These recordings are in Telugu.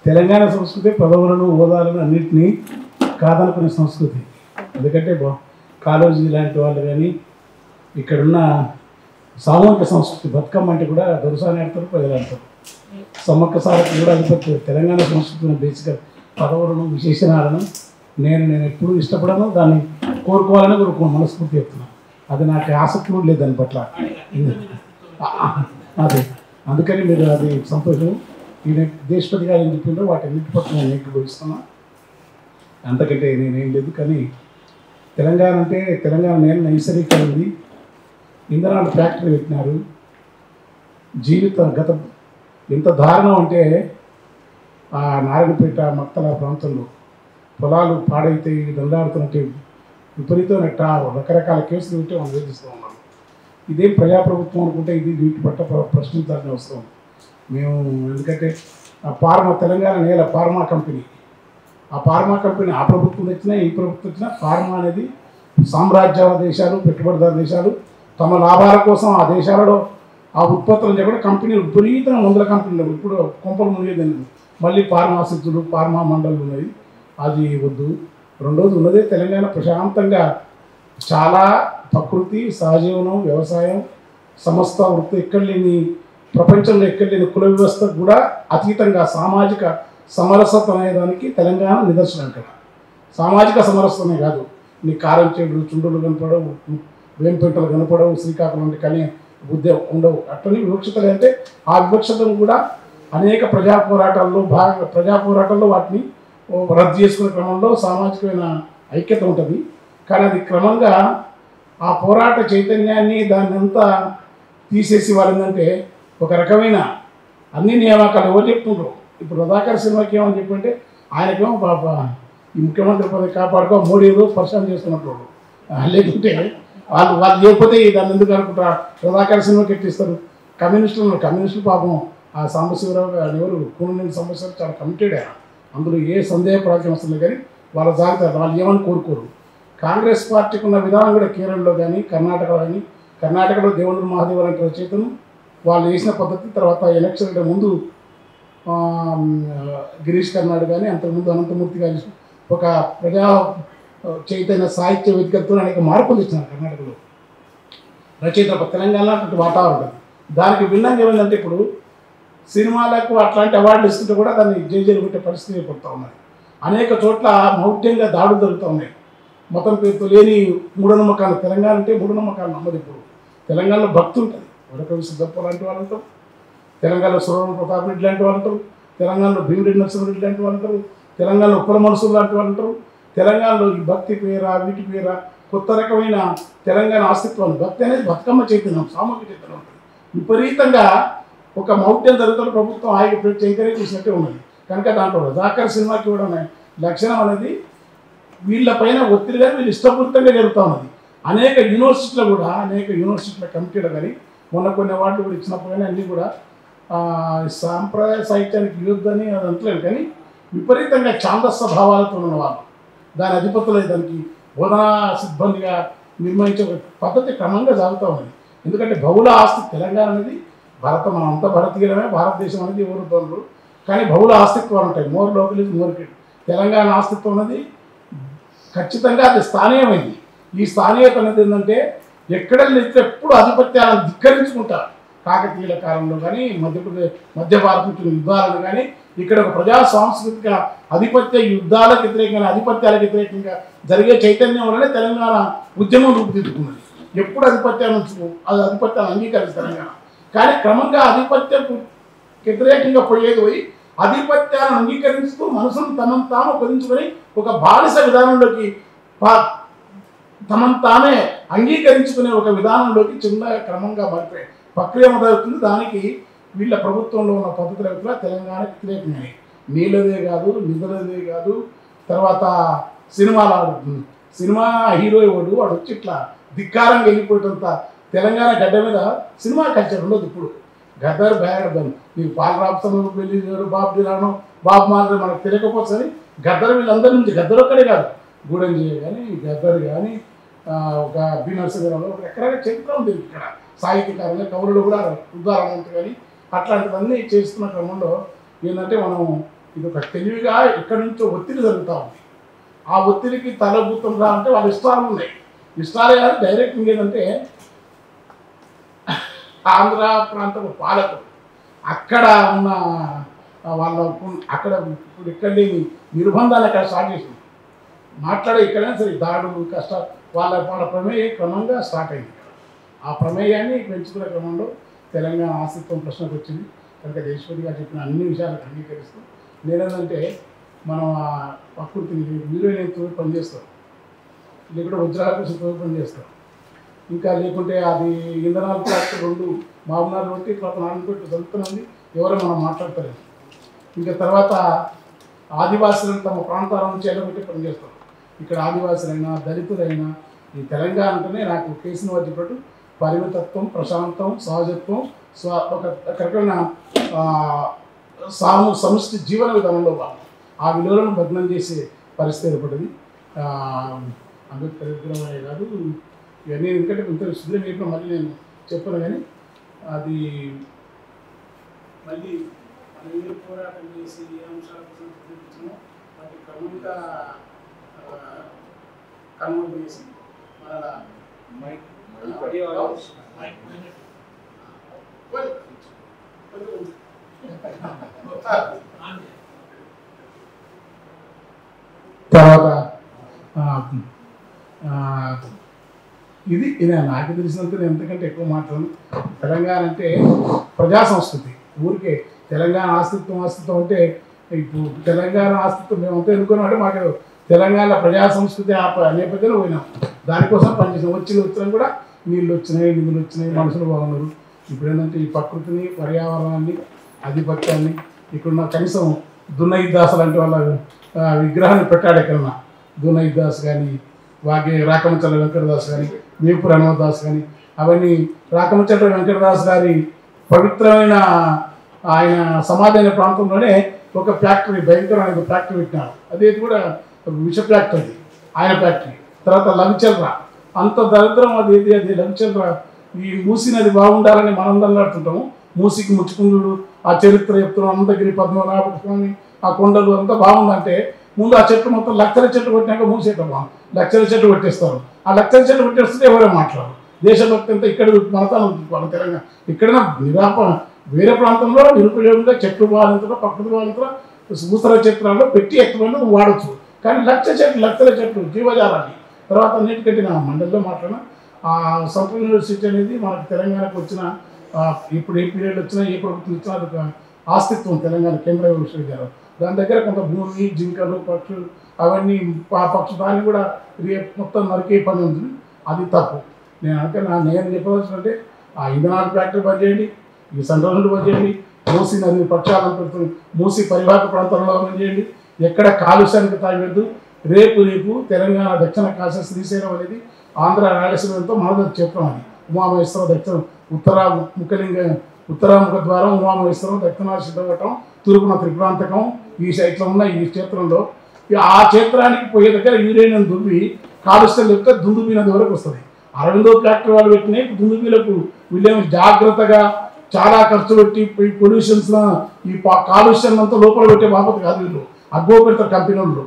తెలంగాణ సంస్కృతి పదవులను హోదాలను అన్నింటినీ కాదనుకునే సంస్కృతి. ఎందుకంటే కాళోజీ లాంటి వాళ్ళు కానీ ఇక్కడున్న సామూహిక సంస్కృతి బతుకమ్మ అంటే కూడా దొరసాని ఆడతారు, ప్రజలు ఆడతారు. సమ్మక్క సారకి కూడా అధిపత్యం తెలంగాణ సంస్కృతిని బేసిక్గా పదవులను విశేషణాలను నేను ఎప్పుడూ ఇష్టపడను, దాన్ని కోరుకోవాలని మనస్ఫూర్తి చెప్తున్నాను. అది నాకు ఆసక్తి కూడా లేదు దాని పట్ల. అదే అందుకని మీరు అది సంతోషం. ఈయన దేశపతి గారు ఏం చెప్పిందో వాటన్నిటి పట్ల నేను ఏకీభవిస్తున్నా, అంతకంటే నేనేం లేదు. కానీ తెలంగాణ అంటే తెలంగాణ నేల నైసర్గికమైంది. ఇంధనాలు ఫ్యాక్టరీ పెట్టినారు. గత ఎంత దారుణం అంటే ఆ నారాయణపేట మక్తల ప్రాంతంలో పొలాలు పాడైతే దండాడుతున్నట్టే విపరీతమైన రకరకాల కేసులు ఉంటే మనం వేధిస్తూ ఉన్నాం. ఇదేం ప్రజాప్రభుత్వం అనుకుంటే ఇది వీటి పట్ల ప్రశ్నించాల్సిన అవసరం మేము. ఎందుకంటే తెలంగాణ నేల ఫార్మా కంపెనీ, ఆ ఫార్మా కంపెనీ ఆ ప్రభుత్వం వచ్చినా ఈ ప్రభుత్వం వచ్చినా ఫార్మా అనేది సామ్రాజ్యాల దేశాలు, పెట్టుబడిదారు దేశాలు తమ లాభాల కోసం ఆ దేశాలలో ఆ ఉత్పత్తులను చెప్పడం కంపెనీలు విపరీతంగా 100 కంపెనీలు ఇప్పుడు కొంపలు మునిగేదండి. మళ్ళీ ఫార్మాసిస్టులు, ఫార్మా మండళ్ళు ఉన్నాయి. అది వద్దు. రెండోది ఉన్నదే తెలంగాణ ప్రశాంతంగా చాలా ప్రకృతి, సహజీవనం, వ్యవసాయం, సమస్త వృత్తి ఎక్కడ లేని ప్రపంచంలో ఎక్కడ లేని కుల వ్యవస్థ కూడా అతీతంగా సామాజిక సమరసత అనేదానికి తెలంగాణ నిదర్శనం. కదా సామాజిక సమరసతనే కాదు, నీ కారం చెడులు, చుండులు కనపడవు, వేంపెంటలు కనపడవు, శ్రీకాకుళం కానీ బుద్ధి ఉండవు. అట్లని వివక్షతలు అంటే ఆ వివక్షతను కూడా అనేక ప్రజా పోరాటాల్లో వాటిని రద్దు చేసుకునే క్రమంలో సామాజికమైన ఐక్యత ఉంటుంది. కానీ అది క్రమంగా ఆ పోరాట చైతన్యాన్ని దాన్ని అంతా తీసేసి వాళ్ళంటే ఒక రకమైన అన్ని నియామకాలు ఎవరు చెప్తుండ్రు. ఇప్పుడు రజాకర్ సినిమాకి ఏమని చెప్పంటే ఆయనకేమో ఈ ముఖ్యమంత్రి పదవి కాపాడుకో మోడీ ఏదో పరిశ్రమ చేస్తున్నట్టు. లేకుంటే వాళ్ళు లేకపోతే దాన్ని ఎందుకు అనుకుంటా రజాకర్ సినిమాకి ఎట్టిస్తారు. కమ్యూనిస్టులు పాపం ఆ సాంబశివరావు గారు ఎవరు కూననేని సమస్యలు చాలా కమిటెడ్. అందులో ఏ సందేహ ప్రాంతం వస్తుంది. కానీ వాళ్ళ జాగ్రత్త వాళ్ళు ఏమని కోరుకోరు. కాంగ్రెస్ పార్టీకి ఉన్న విధానం కూడా కేరళలో కానీ కర్ణాటకలో దేవేంద్ర మహాదేవ్ లాంటి రచయితను వాళ్ళు వేసిన పద్ధతి. తర్వాత ఎలక్షన్ ముందు గిరీష్ కర్నాడ్ కానీ అంతకుముందు అనంతమూర్తి గారి ఒక ప్రజా చైతన్య సాహిత్య వేదికలతో అనేక మార్పులు ఇచ్చినారు కర్ణాటకలో రచయిత. తెలంగాణ అటువంటి వాతావరణం దానికి భిన్నంగా ఏమైందంటే ఇప్పుడు సినిమాలకు అట్లాంటి అవార్డులు ఇస్తుంటే కూడా దాన్ని జైలు పెట్టే పరిస్థితి ఏర్పడుతూ ఉన్నాయి. అనేక చోట్ల మౌఢ్యంగా దాడులు జరుగుతూ ఉన్నాయి. మతం పేరుతో లేని మూఢనమ్మకాలు. తెలంగాణ అంటే మూఢనమ్మకాలు నమ్మదు. ఇప్పుడు తెలంగాణలో భక్తి ఉంటుంది. వడకవి సిద్ధప్ప లాంటి వాళ్ళు అంటారు, తెలంగాణలో సురవరం ప్రతాప్ రెడ్డి లాంటి వాళ్ళు అంటారు, తెలంగాణలో భీమిరెడ్డి నరసింహారెడ్డి లాంటి వాళ్ళు అంటారు, తెలంగాణలో ఉప్పల మనసులు లాంటి వాళ్ళు అంటారు. తెలంగాణలో ఈ భక్తి పేర వీటి పేర కొత్త రకమైన తెలంగాణ అస్తిత్వాన్ని భక్తి అనేది బతుకమ్మ చైతన్యం, సామూహిక చైతన్యం ఉంటుంది. విపరీతంగా ఒక మౌఢ్యం జరుగుతున్న ప్రభుత్వం ఆయన ఎంకరేజ్ చేసినట్టే ఉన్నది. కనుక దాంట్లో రజాకర్ సినిమాకి కూడా లక్షణం అనేది వీళ్ళపైన ఒత్తిడిగా వీళ్ళు ఇష్టపూరితంగా జరుగుతూ ఉన్నది. అనేక యూనివర్సిటీల కమిటీలు కానీ మొన్న కొన్ని అవార్డులు కూడా ఇచ్చినప్పుడు కానీ అన్నీ కూడా సాంప్రదాయ సాహిత్యానికి విరుద్ధని అది అంటలేదు. కానీ విపరీతంగా ఛాందస్స భావాలతో ఉన్న వాళ్ళు దాని అధిపతులు దానికి బోధనా సిబ్బందిగా నిర్వహించే పద్ధతి క్రమంగా సాగుతూ ఉన్నది. ఎందుకంటే బహుళ ఆస్తి తెలంగాణ అనేది మనం అంతా భారతీయులమే, భారతదేశం అనేది ఎవరు పనులు. కానీ బహుళ ఆస్తిత్వాలు ఉంటాయి. More local is more kid. Telangana ఆస్తిత్వం అనేది ఖచ్చితంగా అది స్థానీయమైంది. ఈ స్థానీయత అనేది ఏంటంటే ఎక్కడ ఎప్పుడు ఆధిపత్యాలను ధిక్కరించుకుంటారు. కాకతీయుల కాలంలో కానీ మధ్య భారత యుద్ధాలను కానీ ఇక్కడ ఒక ప్రజా సాంస్కృతిక ఆధిపత్య యుద్ధాలకు వ్యతిరేకంగా ఆధిపత్యాలకు వ్యతిరేకంగా జరిగే చైతన్యం వల్లనే తెలంగాణ ఉద్యమం రూపుదిద్దుకున్నది. ఎప్పుడు ఆధిపత్యాన్ని అంగీకరిస్తారు తెలంగాణ. కానీ క్రమంగా ఆధిపత్యకు వ్యతిరేకంగా పోయేది పోయి ఆధిపత్యాలను అంగీకరిస్తూ మనసును తమను తాము ఉపయోగించుకొని ఒక బానిస విధానంలోకి తమను తామే అంగీకరించుకునే ఒక విధానంలోకి చిన్నగా క్రమంగా మారిపోయాయి. ప్రక్రియ మొదలవుతుంది. దానికి వీళ్ళ ప్రభుత్వంలో ఉన్న పద్ధతుల వ్యక్తుల తెలంగాణ వ్యతిరేకమే. నీళ్ళదే కాదు, నిధులదే కాదు, తర్వాత సినిమా హీరో వాడు వచ్చి ఇట్లా ధిక్కారంగా వెళ్ళిపోయేటంత తెలంగాణ గడ్డ మీద సినిమా కల్చర్ ఉండదు. ఇప్పుడు గద్దర్ బ్యాడ్ నీకు పాలరాబ్సన్ వెళ్ళి బాబు డిలానో బాబు మాత్రం మనకు తెలియకపోతే గద్దర్ వీళ్ళందరి నుంచి గద్దర్ ఒక్కడే కాదు, గూడెంజీ కానీ గద్దర్ కానీ ఒక బీనర్సరావు ఎక్కడైనా చరిత్ర ఉంది. ఇక్కడ సాహిత్యకారులు కవులు కూడా ఉదాహరణ కానీ అట్లాంటివన్నీ చేస్తున్న క్రమంలో ఏంటంటే మనం ఇది ఒక తెలివిగా ఇక్కడి నుంచో ఒత్తిడి జరుగుతూ ఉంది. ఆ ఒత్తిడికి తలబూతం రా అంటే వాళ్ళ ఇష్టాలు ఉన్నాయి. ఇష్టాలే కాదు, డైరెక్ట్ ఏదంటే ఆంధ్ర ప్రాంతం పాలకులు అక్కడ ఉన్న వాళ్ళ అక్కడ ఇప్పుడు ఇక్కడ లేని నిర్బంధాలు అక్కడ స్టార్ట్ చేసింది. మాట్లాడే ఇక్కడైనా సరే దాడులు కష్టాలు వాళ్ళ ప్రమేయం క్రమంగా స్టార్ట్ అయింది. ఆ ప్రమేయాన్ని పెంచుకునే క్రమంలో తెలంగాణ ఆస్తిత్వం ప్రశ్నకు వచ్చింది. కనుక దేశపతి గారు చెప్పిన అన్ని విషయాలకు అంగీకరిస్తూ నేనేంటంటే మనం ఆ ప్రకృతిని వీలైనంత పనిచేస్తాం, లేకుంటే వజ్రాల కోసం పనిచేస్తాం. ఇంకా లేకుంటే అది ఇంధనాలు ప్లాస్టిక్ 2 మామూలు పెట్టి తర్వాత 4 పెట్టి జరుగుతున్నది, ఎవరో మనం మాట్లాడతలేదు. ఇంకా తర్వాత ఆదివాసులను తమ ప్రాంతాల నుంచి ఎల్లబెట్టి పనిచేస్తాం. ఇక్కడ ఆదివాసులైనా దళితులైనా ఈ తెలంగాణ అంటేనే నాకు కేసీఆర్ చెప్పినట్టు పరిమితత్వం, ప్రశాంతం, సహజత్వం, ఒక రకమైన సమిష్టి జీవన విధానంలో భాగం. ఆ విలువలను భగ్నం చేసే పరిస్థితి ఏర్పడింది. అంబేద్కర్ విగ్రహమే కాదు ఇవన్నీ, ఎందుకంటే కొంత శుద్ధం చెప్పిన మళ్ళీ నేను చెప్పను. కానీ అది మళ్ళీ మనం ఏ పోరాటం చేసి ఏ అంశాల కోసం చూపించామో వాటి క్రమంగా కన్వర్ట్ చేసి తర్వాత ఇది నాకు తెలిసినంత ఎంతకంటే ఎక్కువ మాట్లాడను. తెలంగాణ అంటే ప్రజా సంస్కృతి. ఊరికే తెలంగాణ ఆస్తిత్వం అంటే ఇప్పుడు తెలంగాణ ఆస్తిత్వం మేమంతా ఎన్నుకున్నామంటే మాకు తెలంగాణ ప్రజా సంస్కృతి నేపథ్యంలో పోయినాం. దానికోసం పనిచేసాం. వచ్చిన కూడా నీళ్ళు వచ్చినాయి, నిధులు వచ్చినాయి, మనుషులు బాగున్నారు. ఇప్పుడు ఏంటంటే ఈ ప్రకృతిని, పర్యావరణాన్ని, ఆధిపత్యాన్ని ఇక్కడున్న కనీసం దున్నయిదాస్ లాంటి వాళ్ళ విగ్రహాన్ని పెట్టాడు. ఎక్కడన్నా దున్నయిదాస్ కానీ, రాకమచర్ల వెంకటదాస్ కానీ, వేపు హనుమదాస్ కానీ, అవన్నీ రాకమచర్ల వెంకటదాస్ గారి పవిత్రమైన ఆయన సమాధి ప్రాంతంలోనే ఒక ఫ్యాక్టరీ, భయంకరమైన ఫ్యాక్టరీ పెట్టినారు. అదే కూడా విష ఫ్యాక్టరీ, ఆయన ఫ్యాక్టరీ. తర్వాత లవిచల్ర, అంత దరిద్రం అది లవిచల్ర. ఈ మూసి నది బాగుండాలని మనం దండాడుతుంటాము. మూసికి ముచ్చుకుందుడు, ఆ చరిత్ర చెప్తున్నాం, అనంతగిరి పద్మనాభ స్వామి, ఆ కొండలు అంతా బాగుందంటే ముందు ఆ చెట్లు మొత్తం లక్షల చెట్లు కొట్టినాక మూసేయటం బాగుంది. లక్షల చెట్లు కొట్టేస్తారు. ఆ లక్షల చెట్లు కొట్టేస్తుంటే ఎవరో మాట్లాడరు. దేశభక్తి అంతా ఇక్కడ మనతాను మన తెలంగాణ ఇక్కడైనా వేరే ప్రాంతంలో నిరుపయోగంగా చెట్లు బాధించడం, ప్రకృతి బాధించడం, భూసర చిత్రాల్లో పెట్టి ఎక్కడంలో వాడచ్చు. కానీ లక్షల చెట్లు జీవజాలాన్ని. తర్వాత అన్నిటికంటే నా మండలిలో మాట్లాడిన సెంట్రల్ యూనివర్సిటీ అనేది మనకు తెలంగాణకు వచ్చిన ఇప్పుడు ఏ పీరియడ్ వచ్చినా ఏ ప్రభుత్వం ఇచ్చినా అది ఆస్తిత్వం తెలంగాణ కేంద్ర విశ్వవిద్యాలయం. దాని దగ్గర కొంత భూమి, జింకలు, పక్షులు అవన్నీ దాన్ని కూడా మొత్తం నరికే పని ఉంది. అది తప్పు. నేను చెప్పవలసిందంటే ఆ ఇంధనాలు ఫ్యాక్టరీ బంద్ చేయండి, ఈ సెంట్రల్ నుండి బంద్ చేయండి, మూసి నది ప్రక్షాళన పెడుతుంది, మూసి పరివాహక ప్రాంతంలో బంద్ చేయండి, ఎక్కడ కాలుష్యానికి తాగలేదు. రేపు తెలంగాణ దక్షిణ కాశీ శ్రీశైలం అనేది ఆంధ్ర రాయలసీమతో మనది క్షేత్రం. అది ఉమామహేశ్వరం దక్షిణ ఉత్తరాముఖ ద్వారం, ఉమామహేశ్వరం, దక్షిణ సిద్ధవటం, తూర్పున త్రిప్రాంతకం, ఈ సైట్లో ఉన్న ఈ క్షేత్రంలో ఆ క్షేత్రానికి పోయే దగ్గర యురేనియం దువ్వి కాలుష్యం లేకపోతే దుందుబీ నది వరకు వస్తుంది. అరవిందో ఫ్యాక్టరీ వాళ్ళు పెట్టినాయి దుందుబీలకు వీళ్ళేమో జాగ్రత్తగా చాలా ఖర్చు పెట్టి పొల్యూషన్స్ ఈ కాలుష్యం అంతా లోపల పెట్టే బాపతి కాదు. వీళ్ళు అగ్గో పెడతారు కంపెనీ వాళ్ళు.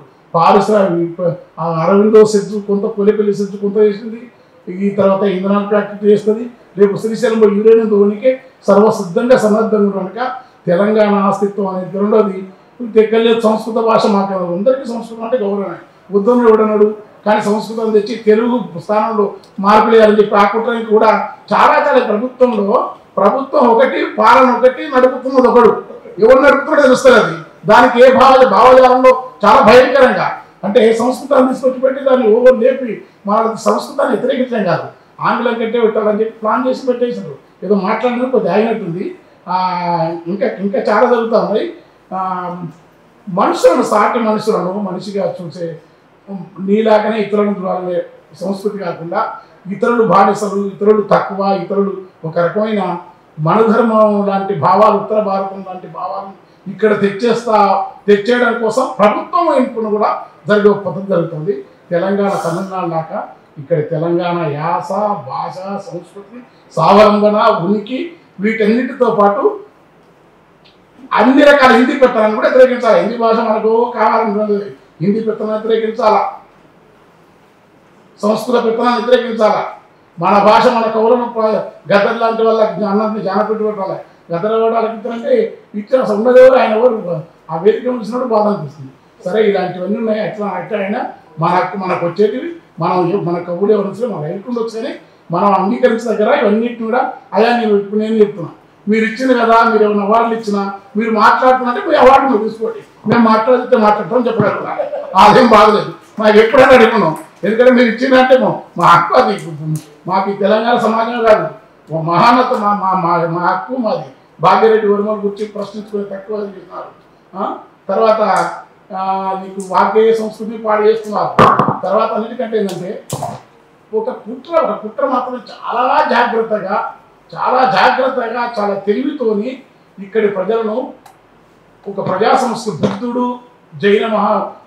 అరవిందో సెజ్ కొంత, కొలిపల్లి సెజ్ కొంత చేసింది. ఈ తర్వాత ఇంధనాల ఫ్యాక్టరీ చేస్తుంది. రేపు శ్రీశైలంలో యురేనియం దువ్వనికే సర్వసిద్ధంగా సన్నద్ధంగా కనుక తెలంగాణ ఆస్తిత్వం అనేది రెండోది. తెక్కలేదు సంస్కృత భాష మాకు అందరికీ సంస్కృతం అంటే గౌరవమే. ఉద్దరణ ఎవడన్నాడు, కానీ సంస్కృతం తెచ్చి తెలుగు స్థానంలో మార్పులు వేయాలని చెప్పి ఆ కుట్రకి కూడా చాలా ప్రభుత్వం ఒకటి, పాలన ఒకటి, నడుపుతున్నది ఒకడు. ఎవరు నడుపుతున్నాడో తెలుస్తుంది. అది దానికి ఏ భావజాలంలో చాలా భయంకరంగా అంటే సంస్కృతాన్ని తీసుకొచ్చి పెట్టి దాన్ని ఓవర్ లేపి మన సంస్కృతాన్ని వ్యతిరేకించడం కాదు, ఆంగ్లం కట్టే పెట్టాలని చెప్పి ప్లాన్ చేసి పెట్టేసారు. ఏదో మాట్లాడినా కొద్దిగా అయినట్టుంది. ఇంకా చాలా జరుగుతూ ఉన్నాయి. మనుషులను, సాటి మనుషులను మనిషిగా చూసే నీలాగానే ఇతరులను వాళ్ళే సంస్కృతి కాకుండా ఇతరులు బానిసలు, ఇతరులు తక్కువ, ఇతరులు ఒక రకమైన మనధర్మం లాంటి భావాలు, ఉత్తర భారతం లాంటి భావాలు ఇక్కడ తెచ్చేయడం కోసం ప్రభుత్వం వైపును కూడా జరిగే పద్ధతి జరుగుతుంది. తెలంగాణ తమిళనాడు దాకా ఇక్కడ తెలంగాణ యాస, భాష, సంస్కృతి, స్వావలంబన, ఉనికి వీటన్నిటితో పాటు అన్ని రకాల హిందీ పెత్తనాన్ని కూడా వ్యతిరేకించాలి. హిందీ భాష మనకు కావాలని హిందీ పెత్తనాన్ని వ్యతిరేకించాలా, సంస్కృత పెత్తనాన్ని వ్యతిరేకించాలా. మన భాష మన కౌరవ గద్దర్ లాంటి వాళ్ళ అన్నది జానపెట్టి వాళ్ళ గద్దర వాళ్ళకి ఇచ్చారంటే ఇచ్చిన ఉన్నదెవరు ఆయన ఎవరు ఆ వేదిక ఉంచినప్పుడు బాధ అనిపిస్తుంది. సరే ఇలాంటివన్నీ ఉన్నాయి. అట్లా అయినా మన హక్కు మనకు వచ్చేటివి. మన కవులు ఎవరు వచ్చినా మన రైతులు వచ్చాయని మనం అంగీకరించిన దగ్గర ఇవన్నిటిని కూడా అలా నేను చెప్తున్నా. మీరు ఇచ్చింది కదా, మీరు ఏమైనా అవార్డులు ఇచ్చినా మీరు మాట్లాడుతున్నట్టే మీ అవార్డు మీరు తీసుకోండి, మేము మాట్లాడితే మాట్లాడతాం చెప్పగలుగుతా. అదేం బాగలేదు, మాకు ఎప్పుడైనా అడుగున్నాం. ఎందుకంటే మీరు ఇచ్చిందంటే మా హక్కు, అది మాకు తెలంగాణ సమాజమే కాదు, మహానత మా హక్కు మాది. భాగ్యరెడ్డి వర్మల గురించి ప్రశ్నించుకుని తక్కువ చేస్తున్నారు. తర్వాత నీకు వాగ్గేయ సంస్కృతి పాడు చేస్తున్నారు. తర్వాత అన్నిటికంటే ఏంటంటే ఒక కుట్ర మాత్రం చాలా జాగ్రత్తగా చాలా తెలివితోని ఇక్కడి ప్రజలను ఒక ప్రజా సంస్థ బుద్ధుడు జైన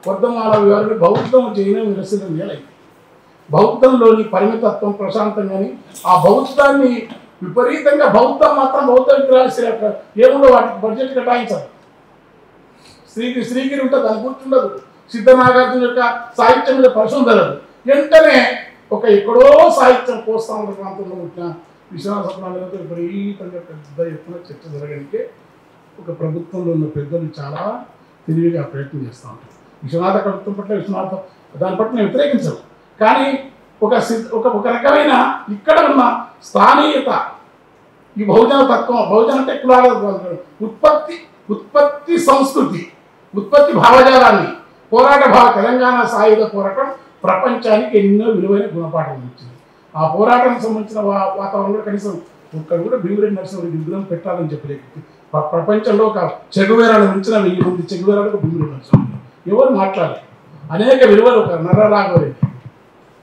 వర్ధమాల వివరణ బౌద్ధం జైనం విరసిల్లైంది. బౌద్ధంలోని పరిమితత్వం ప్రశాంతంగాని ఆ బౌద్ధాన్ని విపరీతంగా బౌద్ధం విగ్రహాలు ఏముండో వాటికి బడ్జెట్ కేటాయించారు. శ్రీగిరి ఉంటుంది, దాని గుర్తుండదు. సిద్ధనాగార్జున యొక్క సాహిత్యం మీద పరిశోధన జరగదు. వెంటనే ఎక్కడో సాహిత్యం కోస్తాంధ్ర ప్రాంతంలో పుట్టిన విశ్వనాథ సత్యనారాయణతో విపరీతంగా పెద్ద ఎత్తున చర్చ జరగడానికి ఒక ప్రభుత్వంలో ఉన్న పెద్దలు చాలా తెలివిగా ప్రయత్నం చేస్తూ ఉంటారు. విశ్వనాథ కవిత్వం పట్ల దాని పట్ల నేను వ్యతిరేకించను. కానీ ఒక రకమైన ఇక్కడ ఉన్న స్థానీయత, ఈ బహుజన తత్వం, బహుజన అంటే కులాల ఉత్పత్తి సంస్కృతి, ఉత్పత్తి భావజాలాన్ని తెలంగాణ సాయుధ పోరాటం ప్రపంచానికి ఎన్నో విలువైన గుణపాఠాలు ఇచ్చింది. ఆ పోరాటానికి సంబంధించిన వాతావరణంలో కనీసం ఒక్కడు కూడా భీమిరెడ్డి నరసింహారెడ్డి విగ్రహం పెట్టాలని చెప్పలేదు. ప్రపంచంలో ఒక చెగువేరాలు మించిన 1000 మంది చెగువేరాలకు భీమిరెడ్డి నరసింహారెడ్డి ఎవరు మాట్లాడలేదు. అనేక విలువలు, ఒక నర్రరాఘవరెడ్డి,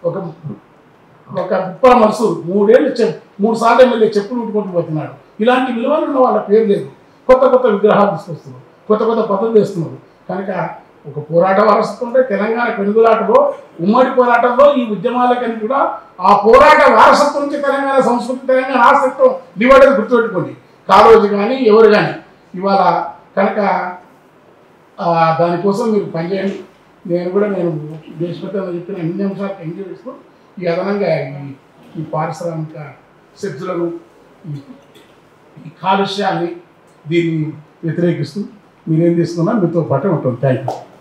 ఒక ఉప్పల మనసు 3 సార్లు ఎమ్మెల్యే చెప్పులు ఉట్టుకుంటూ పోతున్నాడు. ఇలాంటి విలువలు ఉన్న వాళ్ళ పేరు లేదు. కొత్త విగ్రహాలు తీసుకొస్తున్నారు, కొత్త పద్ధతులు వేస్తున్నారు. కనుక ఒక పోరాట వారసత్వం ఉంటే తెలంగాణ పెనుగులాటలో, ఉమ్మడి పోరాటంలో ఈ ఉద్యమాలకని కూడా ఆ పోరాట వారసత్వం నుంచి తెలంగాణ సంస్కృతి, తెలంగాణ ఆసక్తం డివైడర్ గుర్తుపెట్టుకోండి. కాలోజీ కానీ ఎవరు కానీ ఇవాళ కనుక దానికోసం మీరు పనిచేయండి. నేను దేశపతంగా చెప్పిన అన్ని అంశాలకు ఎంజాయ్ చేస్తూ ఈ అదనంగా ఈ పారిశ్రామిక శక్తులను, ఈ కాలుష్యాన్ని దీన్ని వ్యతిరేకిస్తూ మీరేం తీసుకున్నా మీతో పాటు ఉంటుంది. Thank you.